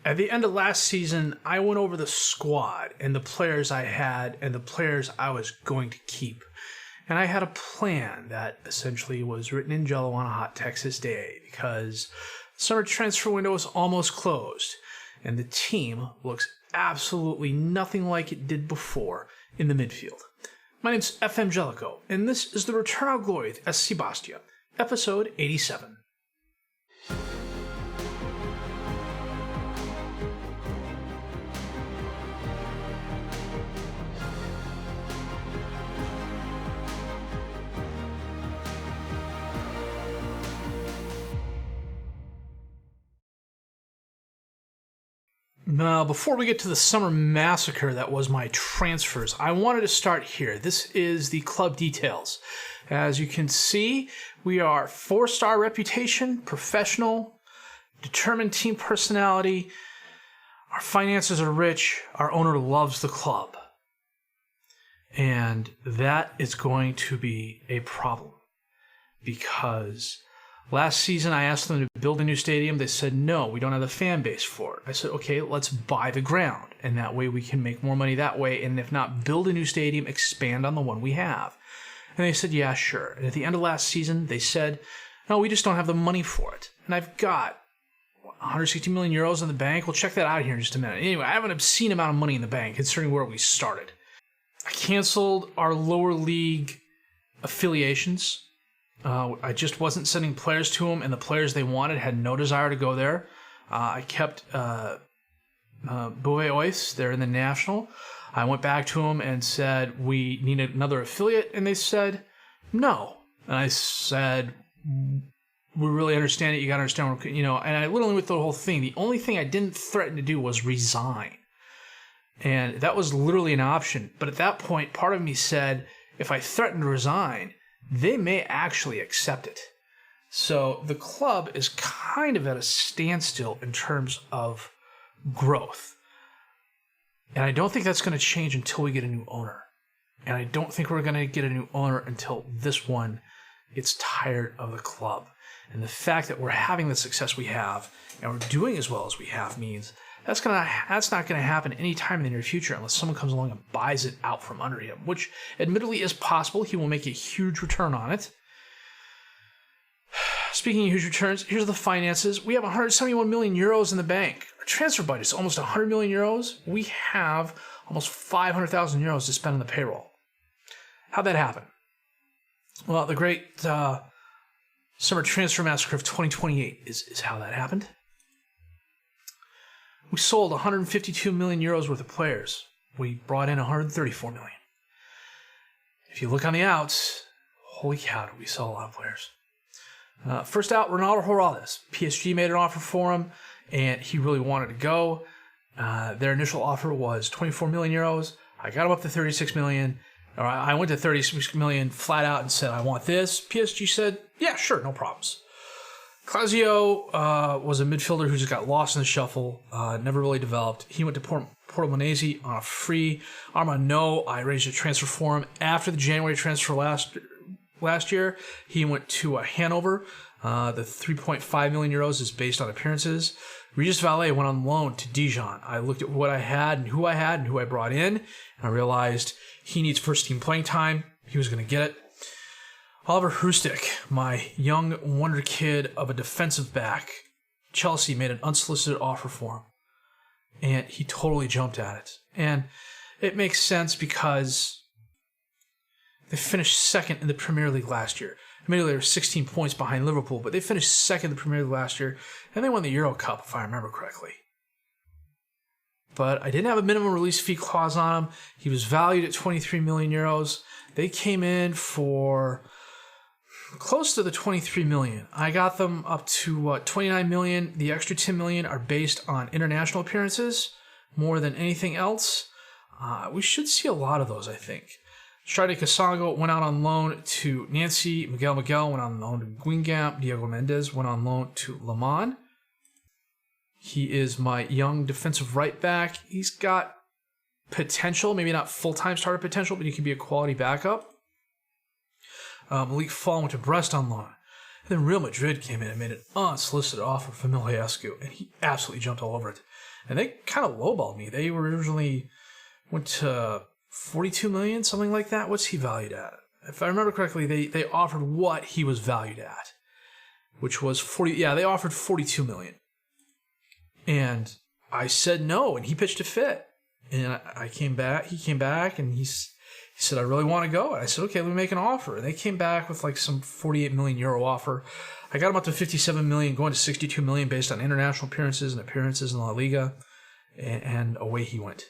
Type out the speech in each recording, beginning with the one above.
At the end of last season, I went over the squad and the players I had and the players I was going to keep. And I had a plan that essentially was written in jello on a hot Texas day because the summer transfer window is almost closed and the team looks absolutely nothing like it did before in the midfield. My name's FM19 and this is the Ritornu Gloria with SC Bastia, episode 87. Now, before we get to the summer massacre that was my transfers, I wanted to start here. This is the club details. As you can see, we are 4-star reputation, professional, determined team personality. Our finances are rich. Our owner loves the club. And that is going to be a problem because last season, I asked them to build a new stadium. They said, no, we don't have the fan base for it. I said, okay, let's buy the ground. And that way we can make more money that way. And if not, build a new stadium, expand on the one we have. And they said, yeah, sure. And at the end of last season, they said, no, we just don't have the money for it. And I've got 160 million euros in the bank. We'll check that out here in just a minute. Anyway, I have an obscene amount of money in the bank considering where we started. I canceled our lower league affiliations. I just wasn't sending players to them, and the players they wanted had no desire to go there. I kept Bouvet Ois there in the National. I went back to them and said, we need another affiliate, and they said, no. And I said, we really understand it. You got to understand, and I literally went through the whole thing. The only thing I didn't threaten to do was resign. And that was literally an option. But at that point, part of me said, if I threaten to resign, they may actually accept it. So the club is kind of at a standstill in terms of growth. And I don't think that's going to change until we get a new owner. And I don't think we're going to get a new owner until this one gets tired of the club. And the fact that we're having the success we have and we're doing as well as we have means that's not going to happen anytime in the near future unless someone comes along and buys it out from under him, which admittedly is possible. He will make a huge return on it. Speaking of huge returns, here's the finances. We have 171 million euros in the bank. Our transfer budget is almost 100 million euros. We have almost 500,000 euros to spend on the payroll. How'd that happen? Well, the great summer transfer massacre of 2028 is how that happened. We sold 152 million euros worth of players. We brought in 134 million. If you look on the outs, holy cow, did we sell a lot of players. First out, Ronaldo Horales. PSG made an offer for him, and he really wanted to go. Their initial offer was 24 million euros. I got him up to 36 million. Or I went to 36 million flat out and said, I want this. PSG said, yeah, sure, no problems. Claudio was a midfielder who just got lost in the shuffle, never really developed. He went to Portimonense on a free. Armand, I arranged a transfer for him. After the January transfer last year, he went to Hanover. The 3.5 million euros is based on appearances. Regis Valet went on loan to Dijon. I looked at what I had and who I brought in, and I realized he needs first-team playing time. He was going to get it. Oliver Hrustic, my young wonder kid of a defensive back, Chelsea made an unsolicited offer for him, and he totally jumped at it. And it makes sense because they finished second in the Premier League last year. Admittedly, they were 16 points behind Liverpool, but they finished second in the Premier League last year, and they won the Euro Cup, if I remember correctly. But I didn't have a minimum release fee clause on him. He was valued at 23 million euros. They came in for close to the 23 million. I got them up to 29 million. The extra 10 million are based on international appearances more than anything else. We should see a lot of those, I think. Strade Casago went out on loan to Nancy. Miguel went on loan to Guingamp. Diego Mendes went on loan to Le Mans. He is my young defensive right back. He's got potential, maybe not full-time starter potential, but he can be a quality backup. Malik Fall went to Brest on loan. then Real Madrid came in and made an unsolicited offer for Miliescu, and he absolutely jumped all over it. And they kind of lowballed me. They originally went to 42 million, something like that. What's he valued at? If I remember correctly, they offered what he was valued at, which was 40. Yeah, they offered 42 million. And I said no, and he pitched a fit. And I came back. He came back, and he said, I really want to go. And I said, okay, let me make an offer. And they came back with like some 48 million euro offer. I got him up to 57 million, going to 62 million based on international appearances and appearances in La Liga. And away he went.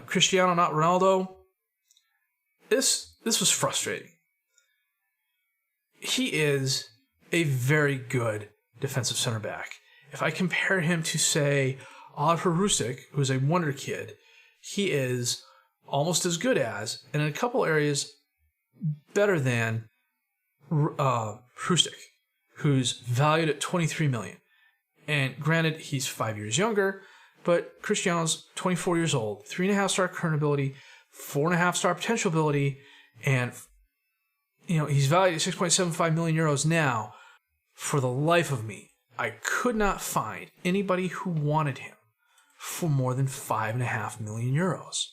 Cristiano, not Ronaldo. This was frustrating. He is a very good defensive center back. If I compare him to, say, Oliver Rustic, who's a wonder kid, he is almost as good as, and in a couple areas, better than Rustic, who's valued at 23 million. And granted, he's 5 years younger, but Cristiano's 24 years old, 3.5-star current ability, 4.5-star potential ability, and he's valued at 6.75 million euros now. For the life of me, I could not find anybody who wanted him for more than 5.5 million euros.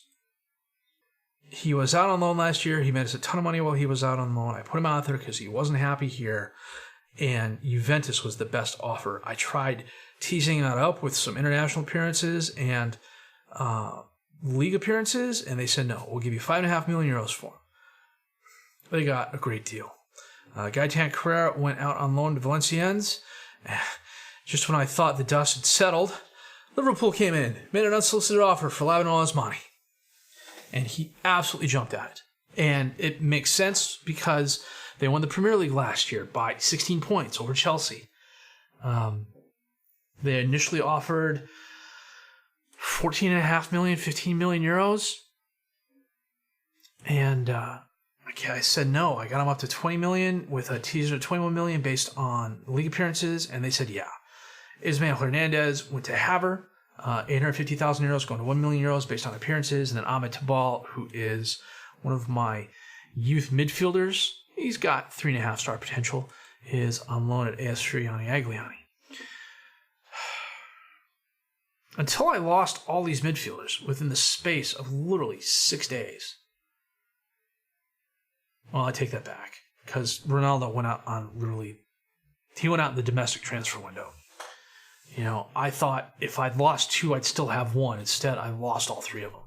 He was out on loan last year. He made us a ton of money while he was out on loan. I put him out there because he wasn't happy here, and Juventus was the best offer. I tried teasing that up with some international appearances and league appearances, and they said, no, we'll give you 5.5 million euros for him. They got a great deal. Gaetan Carrera went out on loan to Valenciennes. Just when I thought the dust had settled, Liverpool came in, made an unsolicited offer for Lavin Osmani. And he absolutely jumped at it. And it makes sense because they won the Premier League last year by 16 points over Chelsea. They initially offered 14.5 million, 15 million euros. And I said no. I got him up to 20 million with a teaser of 21 million based on league appearances. And they said, yeah. Ismael Hernandez went to Haver. 850,000 euros going to 1 million euros based on appearances. And then Ahmed Tabal, who is one of my youth midfielders, he's got 3.5-star potential, is on loan at AS Friuli Agliani. Until I lost all these midfielders within the space of literally 6 days. Well, I take that back, because Ronaldo went out on he went out in the domestic transfer window. I thought if I'd lost 2, I'd still have 1. Instead, I lost all 3 of them.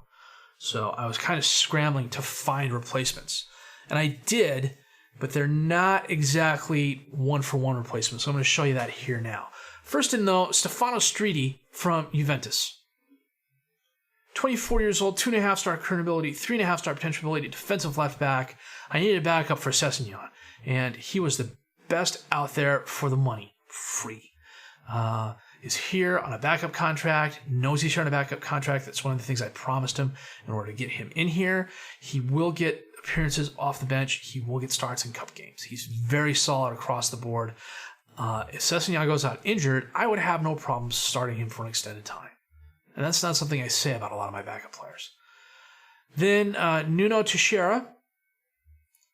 So I was kind of scrambling to find replacements. And I did, but they're not exactly one-for-one replacements. So I'm going to show you that here now. First in, though, Stefano Stridi from Juventus. 24 years old, 2.5-star current ability, 3.5-star potential ability, defensive left back. I needed a backup for Sessegnon, and he was the best out there for the money, free. Is here on a backup contract, knows he's here on a backup contract. That's one of the things I promised him in order to get him in here. He will get appearances off the bench. He will get starts in cup games. He's very solid across the board. If Sessegnon goes out injured, I would have no problem starting him for an extended time. And that's not something I say about a lot of my backup players. Then Nuno Teixeira.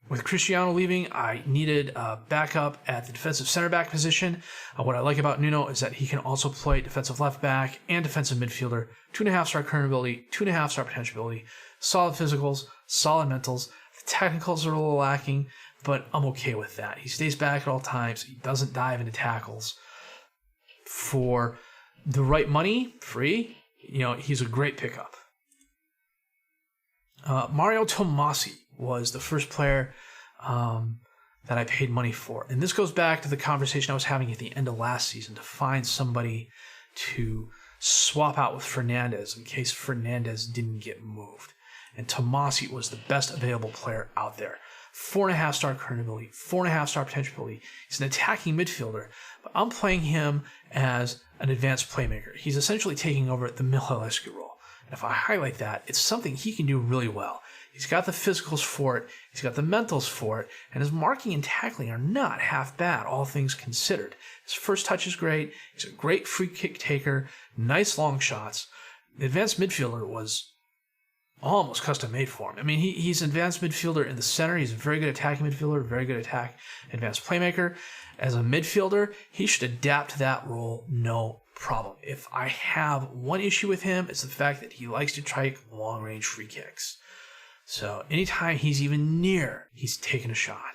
With Cristiano leaving, I needed a backup at the defensive center back position. What I like about Nuno is that he can also play defensive left back and defensive midfielder. 2.5-star current ability, 2.5-star potential ability, solid physicals, solid mentals. The technicals are a little lacking, but I'm okay with that. He stays back at all times. He doesn't dive into tackles. For the right money, free, he's a great pickup. Mario Tomasi was the first player that I paid money for. And this goes back to the conversation I was having at the end of last season to find somebody to swap out with Fernandez in case Fernandez didn't get moved. And Tomasi was the best available player out there. 4.5-star current ability, 4.5-star potential ability. He's an attacking midfielder, but I'm playing him as an advanced playmaker. He's essentially taking over the Miliescu role. And if I highlight that, it's something he can do really well. He's got the physicals for it, he's got the mentals for it, and his marking and tackling are not half bad, all things considered. His first touch is great, he's a great free kick taker, nice long shots. The advanced midfielder was almost custom made for him. I mean, he's an advanced midfielder in the center. He's a very good attacking midfielder, very good advanced playmaker. As a midfielder, he should adapt to that role, no problem. If I have one issue with him, it's the fact that he likes to try long-range free kicks. So anytime he's even near, he's taking a shot.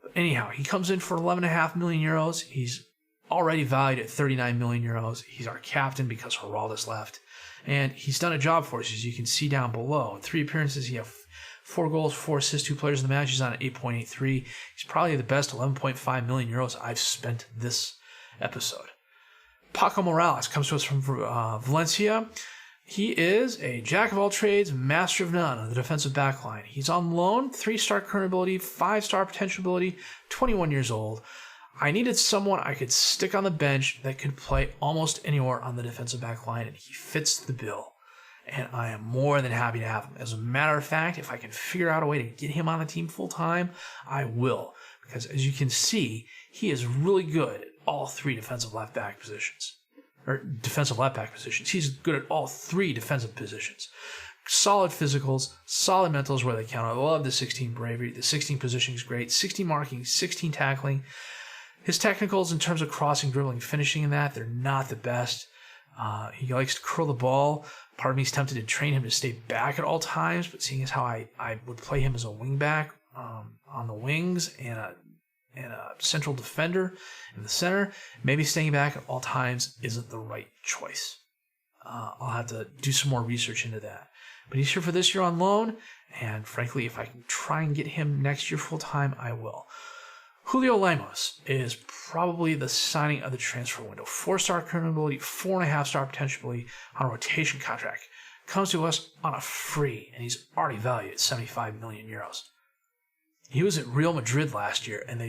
But anyhow, he comes in for 11.5 million euros. He's already valued at 39 million euros. He's our captain because Geraldo's left. And he's done a job for us, as you can see down below. In 3 appearances, he had 4 goals, 4 assists, 2 players in the match. He's on an 8.83. He's probably the best 11.5 million euros I've spent this episode. Paco Morales comes to us from Valencia. He is a jack of all trades, master of none on the defensive backline. He's on loan, 3-star current ability, 5-star potential ability, 21 years old. I needed someone I could stick on the bench that could play almost anywhere on the defensive back line, and he fits the bill. And I am more than happy to have him. As a matter of fact, if I can figure out a way to get him on the team full-time, I will. Because as you can see, he is really good at all 3 defensive left-back positions. Or defensive left-back positions. He's good at all 3 defensive positions. Solid physicals, solid mentals where they count. I love the 16 bravery. The 16 positioning is great. 16 marking, 16 tackling. His technicals in terms of crossing, dribbling, finishing in that, they're not the best. He likes to curl the ball. Part of me is tempted to train him to stay back at all times, but seeing as how I would play him as a wing back on the wings and a central defender in the center, maybe staying back at all times isn't the right choice. I'll have to do some more research into that. But he's here for this year on loan, and frankly, if I can try and get him next year full-time, I will. Julio Lemos is probably the signing of the transfer window. 4-star current ability, 4.5-star potential ability on a rotation contract. Comes to us on a free, and he's already valued at 75 million euros. He was at Real Madrid last year, and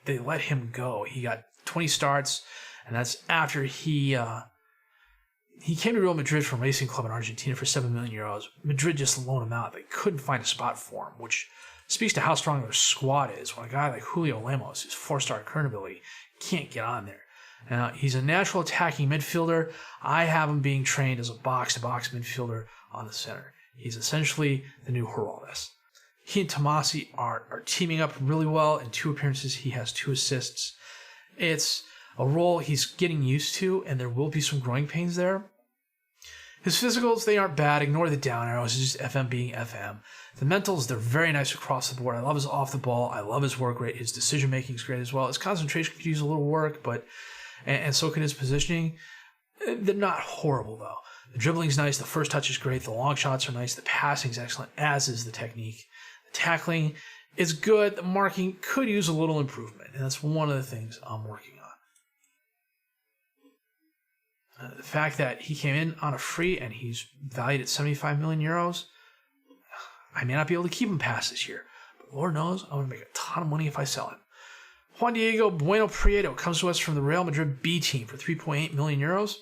they let him go. He got 20 starts, and that's after he came to Real Madrid from Racing Club in Argentina for 7 million euros. Madrid just loaned him out. They couldn't find a spot for him, which speaks to how strong their squad is when a guy like Julio Lemos, who's 4-star current ability, can't get on there. Now, he's a natural attacking midfielder. I have him being trained as a box-to-box midfielder on the center. He's essentially the new Geraldo. He and Tomasi are teaming up really well. In 2 appearances, he has 2 assists. It's a role he's getting used to, and there will be some growing pains there. His physicals, they aren't bad. Ignore the down arrows. It's just FM being FM. The mentals, they're very nice across the board. I love his off the ball. I love his work rate. His decision making is great as well. His concentration could use a little work, and so can his positioning. They're not horrible, though. The dribbling's nice. The first touch is great. The long shots are nice. The passing's excellent, as is the technique. The tackling is good. The marking could use a little improvement, and that's one of the things I'm working on. The fact that he came in on a free and he's valued at 75 million euros, I may not be able to keep him past this year, but Lord knows I'm going to make a ton of money if I sell him. Juan Diego Bueno Prieto comes to us from the Real Madrid B team for 3.8 million euros.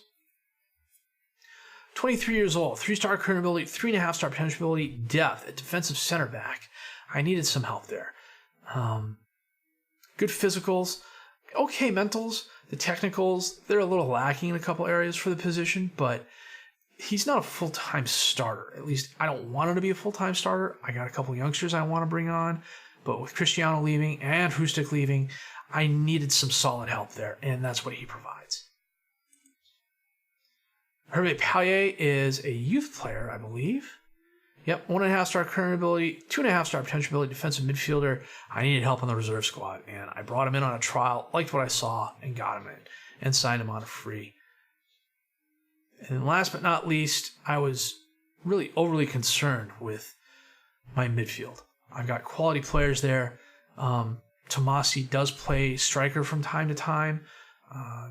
23 years old, 3-star current ability, 3.5-star potential ability, depth at defensive center back. I needed some help there. Good physicals, okay mentals. The technicals, they're a little lacking in a couple areas for the position, but he's not a full-time starter. At least I don't want him to be a full-time starter. I got a couple youngsters I want to bring on, but with Cristiano leaving and Hrustic leaving, I needed some solid help there, and that's what he provides. Hervé Pallier is a youth player, I believe. Yep, 1.5-star current ability, 2.5-star potential ability, defensive midfielder. I needed help on the reserve squad, and I brought him in on a trial, liked what I saw, and got him in, and signed him on a free. And last but not least, I was really overly concerned with my midfield. I've got quality players there. Tomasi does play striker from time to time,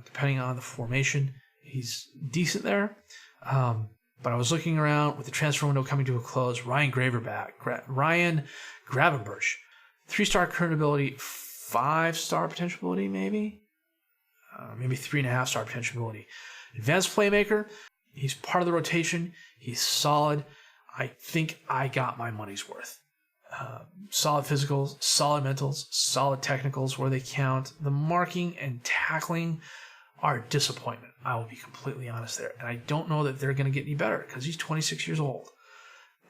depending on the formation. He's decent there. But I was looking around with the transfer window coming to a close. Ryan Gravenberch, 3-star current ability, 5-star potential ability, maybe 3.5-star potential ability. Advanced playmaker. He's part of the rotation. He's solid. I think I got my money's worth. Solid physicals, solid mentals, solid technicals where they count. The marking and tackling are a disappointment. I will be completely honest there. And I don't know that they're going to get any better because he's 26 years old.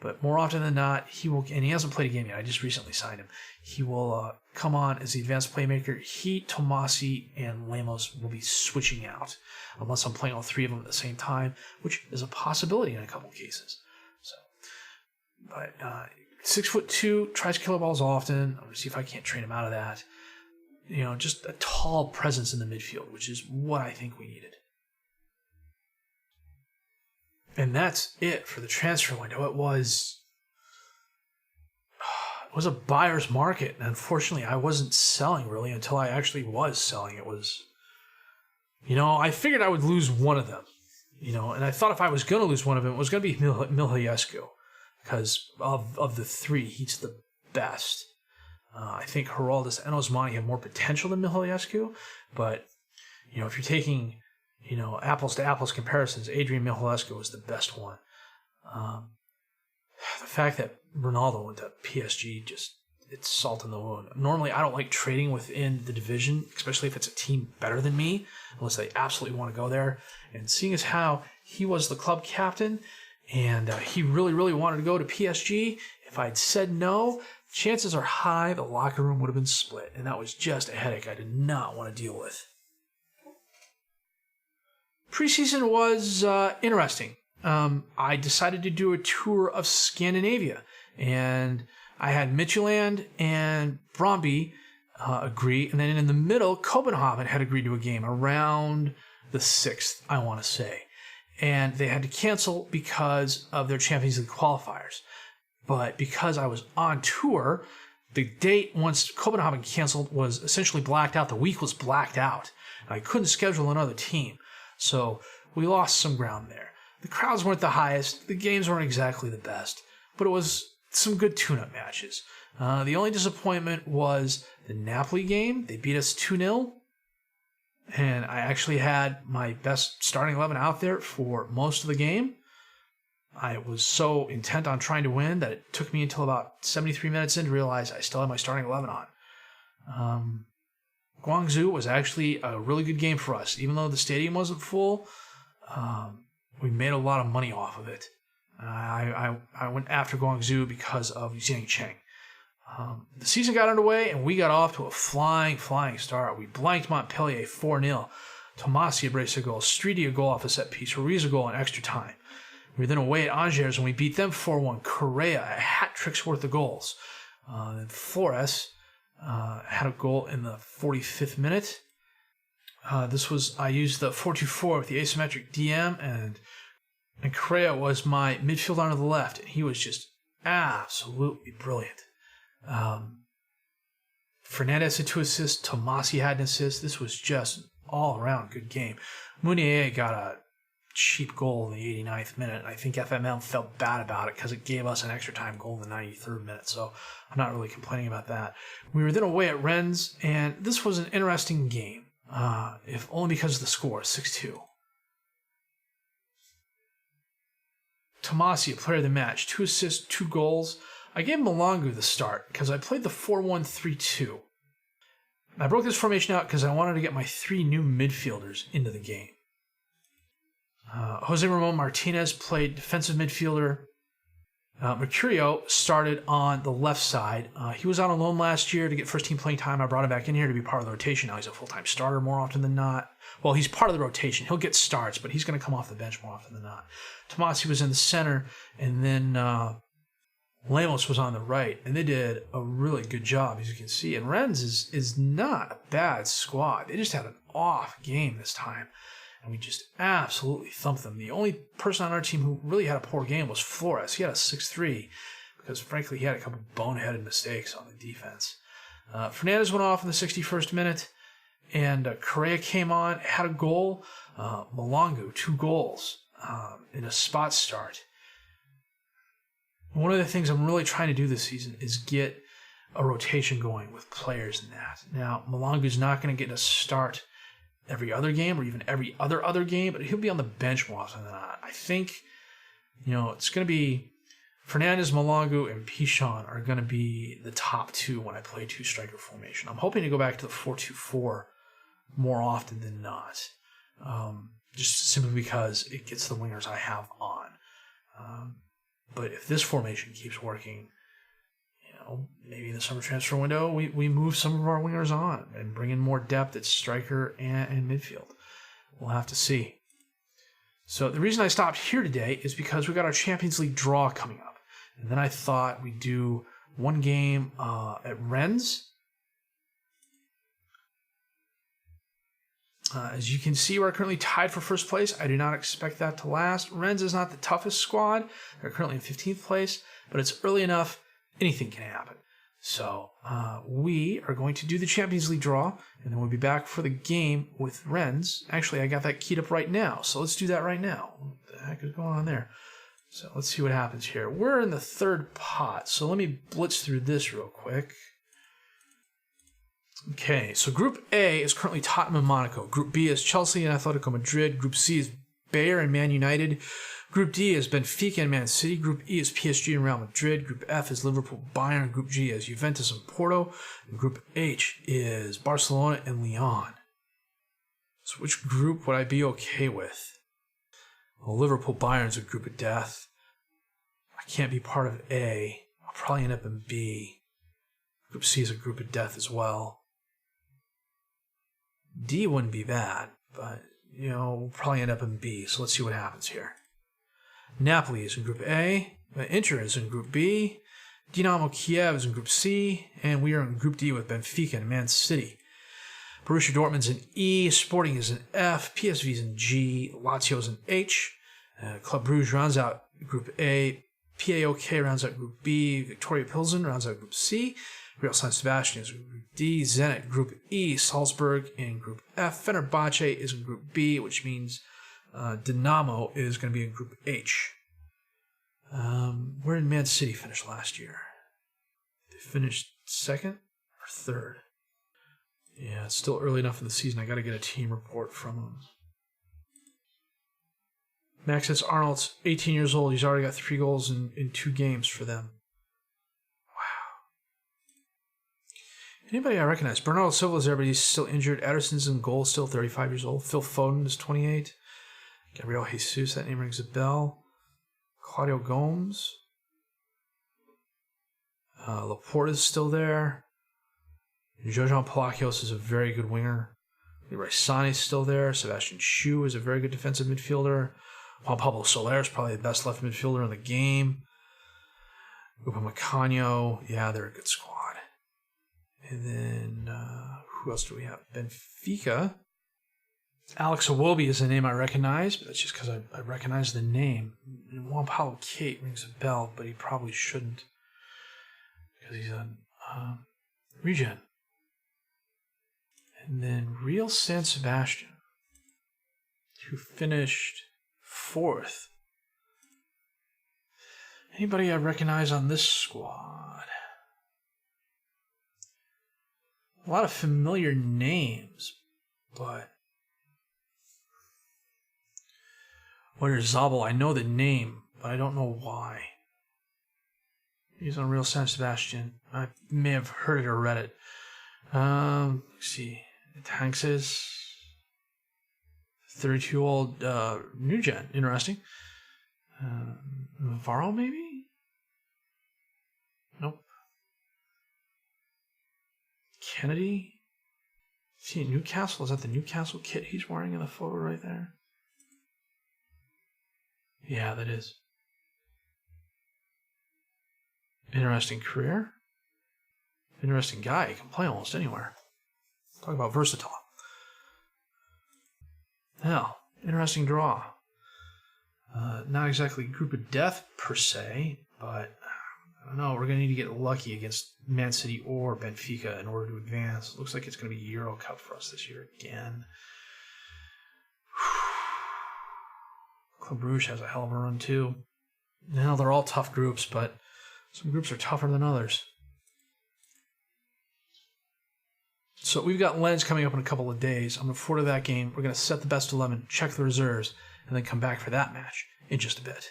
But more often than not, he will, and he hasn't played a game yet. I just recently signed him. He will come on as the advanced playmaker. He, Tomasi, and Lemos will be switching out, unless I'm playing all three of them at the same time, which is a possibility in a couple cases. So, but 6'2", tries killer balls often. I'm going to see if I can't train him out of that. Just a tall presence in the midfield, which is what I think we needed. And that's it for the transfer window. It was a buyer's market. And unfortunately, I wasn't selling really until I actually was selling. It was, I figured I would lose one of them, and I thought if I was going to lose one of them, it was going to be Mihailescu, because of the three, he's the best. I think Heraldus and Osmani have more potential than Mihailescu, but, if you're taking, apples to apples comparisons, Adrian Mihailescu was the best one. The fact that Ronaldo went to PSG, it's salt in the wound. Normally, I don't like trading within the division, especially if it's a team better than me, unless they absolutely want to go there. And seeing as how he was the club captain, and he really, really wanted to go to PSG, if I'd said no, chances are high the locker room would have been split, and that was just a headache I did not want to deal with. Preseason was interesting. I decided to do a tour of Scandinavia, and I had Midtjylland and Brøndby agree, and then in the middle, Copenhagen had agreed to a game around the 6th, I want to say. And they had to cancel because of their Champions League qualifiers. But because I was on tour, the date once Copenhagen canceled was essentially blacked out. The week was blacked out. I couldn't schedule another team. So we lost some ground there. The crowds weren't the highest. The games weren't exactly the best. But it was some good tune-up matches. The only disappointment was the Napoli game. They beat us 2-0. And I actually had my best starting 11 out there for most of the game. I was so intent on trying to win that it took me until about 73 minutes in to realize I still had my starting 11 on. Guangzhou was actually a really good game for us. Even though the stadium wasn't full, we made a lot of money off of it. I went after Guangzhou because of Zhang Cheng. The season got underway, and we got off to a flying start. We blanked Montpellier 4-0. Tomasi braced a goal, Streety a goal off a set piece, Ruiz a goal in extra time. We were then away at Angers, and we beat them 4-1. Correa, a hat trick's worth of goals. Then Flores had a goal in the 45th minute. I used the 4-2-4 with the asymmetric DM, and Correa was my midfielder on the left, and he was just absolutely brilliant. Fernandez had 2 assists. Tomasi had an assist. This was just an all-around good game. Mounier got a cheap goal in the 89th minute, and I think FML felt bad about it because it gave us an extra time goal in the 93rd minute, so I'm not really complaining about that. We were then away at Rennes, and this was an interesting game, if only because of the score, 6-2. Tomasi, player of the match, 2 assists, 2 goals. I gave Malongu the start because I played the 4-1-3-2. I broke this formation out because I wanted to get my 3 new midfielders into the game. Jose Ramon Martinez played defensive midfielder. Mercurio started on the left side. He was out on loan last year to get first team playing time. I brought him back in here to be part of the rotation. Now he's a full-time starter more often than not. Well, he's part of the rotation. He'll get starts, but he's going to come off the bench more often than not. Tomasi was in the center, and then Lemos was on the right, and they did a really good job, as you can see. And Rennes is not a bad squad. They just had an off game this time, and we just absolutely thumped them. The only person on our team who really had a poor game was Flores. He had a 6-3 because, frankly, he had a couple boneheaded mistakes on the defense. Fernandez went off in the 61st minute, and Correa came on, had a goal. Malongu, 2 goals in a spot start. One of the things I'm really trying to do this season is get a rotation going with players in that. Now, Malongu's not going to get a start every other game or even every other game, but he'll be on the bench more often than not. I think, it's going to be Fernandez, Malongu, and Pichon are going to be the top 2 when I play 2-striker formation. I'm hoping to go back to the 4-2-4 more often than not, just simply because it gets the wingers I have on. But if this formation keeps working, maybe in the summer transfer window, we move some of our wingers on and bring in more depth at striker and midfield. We'll have to see. So the reason I stopped here today is because we got our Champions League draw coming up. And then I thought we'd do one game at Rennes. As you can see, we're currently tied for first place. I do not expect that to last. Rennes is not the toughest squad. They're currently in 15th place, but it's early enough. Anything can happen. So we are going to do the Champions League draw, and then we'll be back for the game with Rennes. Actually, I got that keyed up right now, so let's do that right now. What the heck is going on there? So let's see what happens here. We're in the third pot, so let me blitz through this real quick. Okay, so Group A is currently Tottenham and Monaco. Group B is Chelsea and Atletico Madrid. Group C is Bayer and Man United. Group D is Benfica and Man City. Group E is PSG and Real Madrid. Group F is Liverpool, Bayern. Group G is Juventus and Porto. And Group H is Barcelona and Lyon. So which group would I be okay with? Well, Liverpool, Bayern's a group of death. I can't be part of A. I'll probably end up in B. Group C is a group of death as well. D wouldn't be bad, but, we'll probably end up in B. So let's see what happens here. Napoli is in Group A. Inter is in Group B. Dynamo Kiev is in Group C. And we are in Group D with Benfica and Man City. Borussia Dortmund's in E. Sporting is in F. PSV is in G. Lazio is in H. Club Brugge rounds out Group A. PAOK rounds out Group B. Victoria Pilsen rounds out Group C. Real San Sebastian is in Group D. Zenit Group E. Salzburg in Group F. Fenerbahce is in Group B, which means Dynamo is going to be in Group H. Where did Man City finish last year? They finished second or third? Yeah, it's still early enough in the season. I got to get a team report from them. Maxence Arnold's 18 years old. He's already got 3 goals in 2 games for them. Anybody I recognize? Bernardo Silva is there, but he's still injured. Ederson's in goal, still 35 years old. Phil Foden is 28. Gabriel Jesus, that name rings a bell. Claudio Gomes. Laporte is still there. Jojan Palacios is a very good winger. Leroy Sané is still there. Sebastian Schue is a very good defensive midfielder. Juan Pablo Soler is probably the best left midfielder in the game. Upamecano, yeah, they're a good squad. And then, who else do we have? Benfica. Alex Iwobi is a name I recognize, but that's just because I recognize the name. And Juan Paulo Kate rings a bell, but he probably shouldn't, because he's on regen. And then Real San Sebastian, who finished 4th. Anybody I recognize on this squad? A lot of familiar names, but Zabel, I know the name, but I don't know why. He's on Real San Sebastian. I may have heard it or read it. Let's see. Tanks 32-year-old new gen. Interesting. Varro, maybe? Nope. Kennedy? Is he at Newcastle? Is that the Newcastle kit he's wearing in the photo right there? Yeah, that is. Interesting career. Interesting guy. He can play almost anywhere. Talk about versatile. Hell, interesting draw. Not exactly group of death per se, but I don't know. We're going to need to get lucky against Man City or Benfica in order to advance. Looks like it's going to be Euro Cup for us this year again. Club Brugge has a hell of a run too. Now they're all tough groups, but some groups are tougher than others. So we've got Lens coming up in a couple of days. I'm looking forward to that game. We're going to set the best 11, check the reserves, and then come back for that match in just a bit.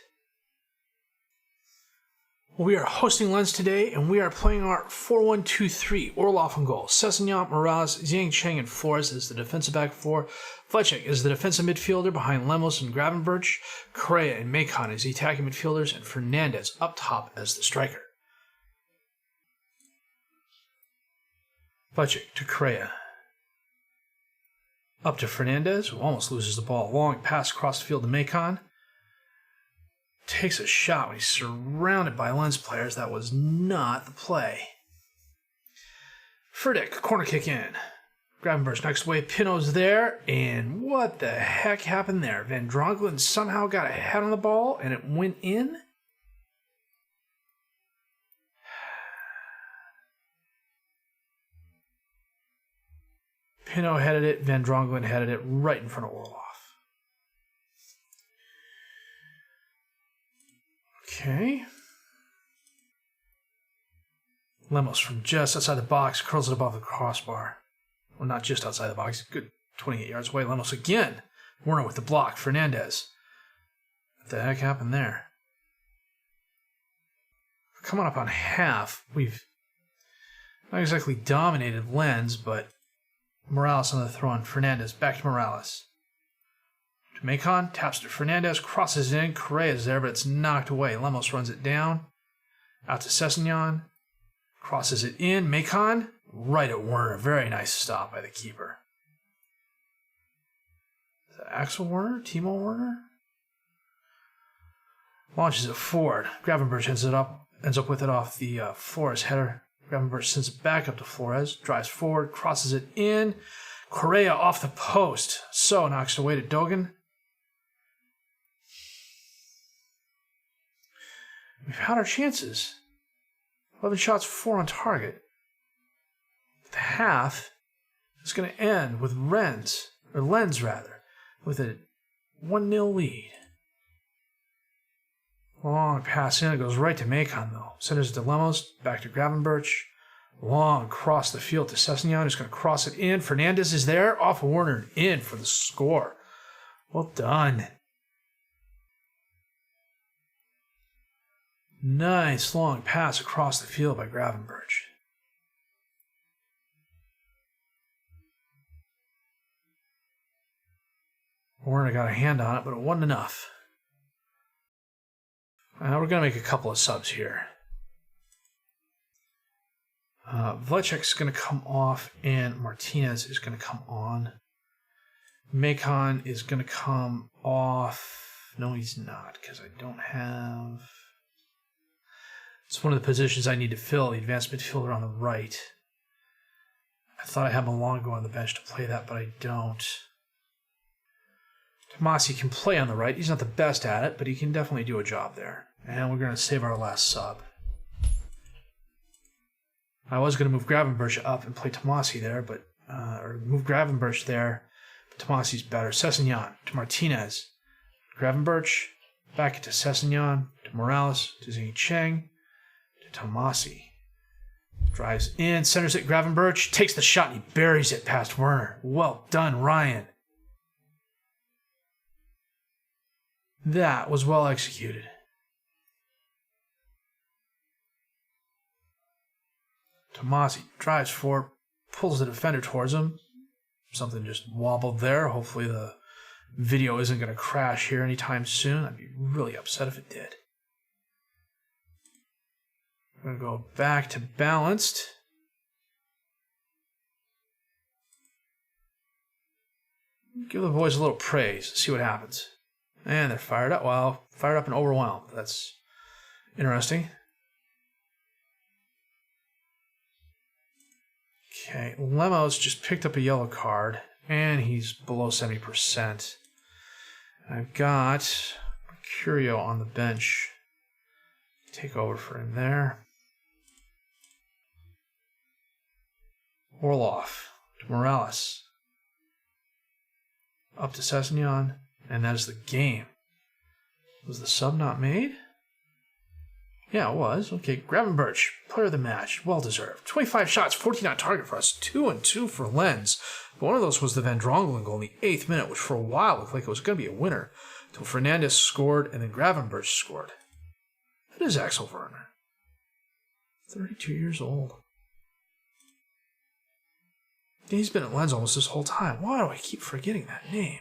We are hosting Lens today, and we are playing our 4-1-2-3. Orloff in goal. Sessegnon, Morales, Cheng, and Flores is the defensive back four. Fletching is the defensive midfielder behind Lemos and Gravenberch. Correa and Macon as the attacking midfielders, and Fernandez up top as the striker. Fletching to Correa. Up to Fernandez, who almost loses the ball. Long pass across the field to Macon. Takes a shot when he's surrounded by Lens players. That was not the play. Furdick, corner kick in. Gravenberch next away. Pino's there. And what the heck happened there? Van Drongelen somehow got a head on the ball and it went in? Pino headed it. Van Drongelen headed it right in front of Orloff. Okay. Lemos from just outside the box curls it above the crossbar. Well, not just outside the box. Good 28 yards away. Lemos again. Werner with the block. Fernandez. What the heck happened there? Coming up on half. We've not exactly dominated Lens, but Morales on the throw on. Fernandez back to Morales. To Macon, taps to Fernandez, crosses in. Correa is there, but it's knocked away. Lemos runs it down. Out to Sessegnon. Crosses it in. Macon, right at Werner. Very nice stop by the keeper. Is that Axel Werner? Timo Werner? Launches it forward. Gravenberch ends up with it off the Flores header. Gravenberch sends it back up to Flores. Drives forward, crosses it in. Correa off the post. So knocks it away to Dogan. We've had our chances. 11 shots, 4 on target. The half is going to end with Lens, with a 1-0 lead. Long pass in. It goes right to Macon, though. Centers to Lemos. Back to Gravenberch. Long across the field to Sessegnon, who's going to cross it in. Fernandez is there. Off of Werner and in for the score. Well done. Nice long pass across the field by Gravenberch. Werner got a hand on it, but it wasn't enough. Now we're going to make a couple of subs here. Vlecek is going to come off, and Martinez is going to come on. Macon is going to come off. No, he's not, because I don't have... It's one of the positions I need to fill, the advanced midfielder on the right. I thought I had Malongo on the bench to play that, but I don't. Tomasi can play on the right. He's not the best at it, but he can definitely do a job there. And we're going to save our last sub. I was going to move Gravenberch up and play Tomasi there, but or move Gravenberch there, but Tomasi's better. Sessegnon to Martinez. Gravenberch, back to Sessegnon, to Morales, to Cheng, to Tomasi. Drives in, centers it, Gravenberch, takes the shot, and he buries it past Werner. Well done, Ryan. That was well executed. Tomasi drives forward, pulls the defender towards him. Something just wobbled there. Hopefully the video isn't going to crash here anytime soon. I'd be really upset if it did. We're going to go back to balanced. Give the boys a little praise. See what happens. And they're fired up. Well, fired up and overwhelmed. That's interesting. Okay, Lemos just picked up a yellow card, and he's below 70%. I've got Mercurio on the bench. Take over for him there. Orloff to Morales. Up to Sessegnon, and that is the game. Was the sub not made? Yeah, it was. Okay, Gravenberch, player of the match. Well-deserved. 25 shots, 14 on target for us. 2-2 for Lens. But one of those was the Van Drongelen goal in the 8th minute, which for a while looked like it was going to be a winner, until Fernandez scored and then Gravenberch scored. That is Axel Werner. 32 years old. He's been at Lens almost this whole time. Why do I keep forgetting that name?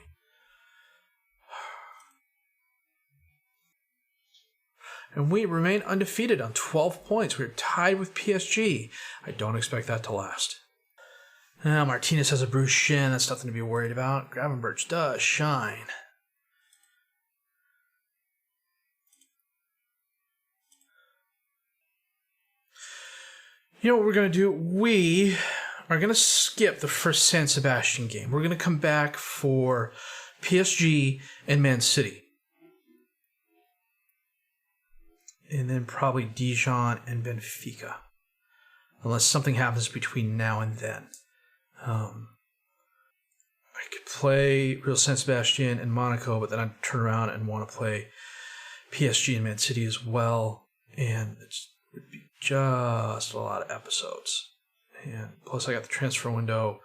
And we remain undefeated on 12 points. We're tied with PSG. I don't expect that to last. Martinez has a bruised shin. That's nothing to be worried about. Gravenberch does shine. You know what we're going to do? We are going to skip the first San Sebastian game. We're going to come back for PSG and Man City. And then probably Dijon and Benfica. Unless something happens between now and then. I could play Real San Sebastian and Monaco, but then I'd turn around and want to play PSG and Man City as well. And it would be just a lot of episodes. And plus I got the transfer window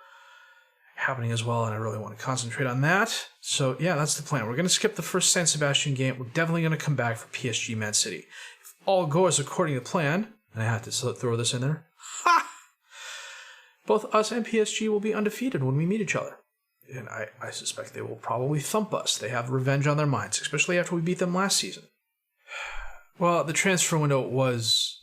happening as well, and I really want to concentrate on that. So yeah, that's the plan. We're going to skip the first San Sebastian game. We're definitely going to come back for PSG Man City. If all goes according to plan, and I have to throw this in there, both us and PSG will be undefeated when we meet each other. And I suspect they will probably thump us. They have revenge on their minds, especially after we beat them last season. Well, the transfer window was,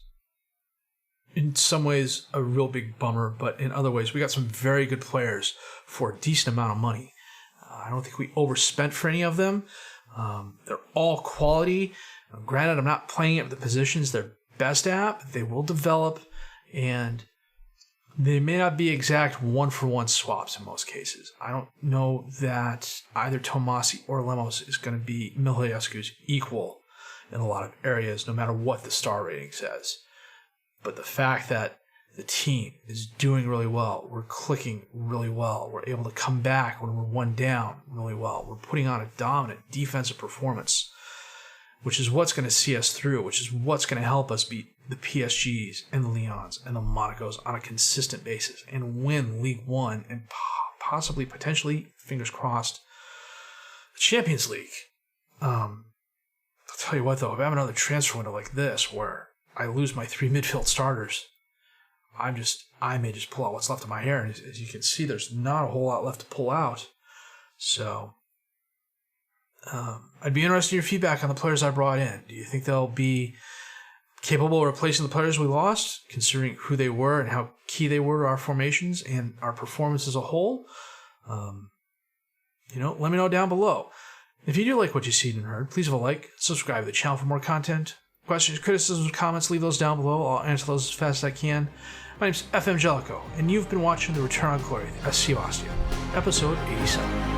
in some ways, a real big bummer, but in other ways, we got some very good players for a decent amount of money. I don't think we overspent for any of them. They're all quality. Granted, I'm not playing at the positions they're best at, but they will develop, and they may not be exact one-for-one swaps in most cases. I don't know that either Tomasi or Lemos is going to be Mihaescu's equal in a lot of areas, no matter what the star rating says. But the fact that the team is doing really well, we're clicking really well, we're able to come back when we're one down really well, we're putting on a dominant defensive performance, which is what's going to see us through, which is what's going to help us beat the PSGs and the Lyons and the Monacos on a consistent basis and win League One and possibly, potentially, fingers crossed, the Champions League. I'll tell you what, though, if I have another transfer window like this where I lose my 3 midfield starters, I may just pull out what's left of my hair. And as you can see, there's not a whole lot left to pull out. So I'd be interested in your feedback on the players I brought in. Do you think they'll be capable of replacing the players we lost, considering who they were and how key they were to our formations and our performance as a whole? Let me know down below. If you do like what you see and heard, please leave a like, subscribe to the channel for more content. Questions, criticisms, comments, leave those down below. I'll answer those as fast as I can. My name's FM19, and you've been watching the Return on Gloria, SC Bastia, episode 87.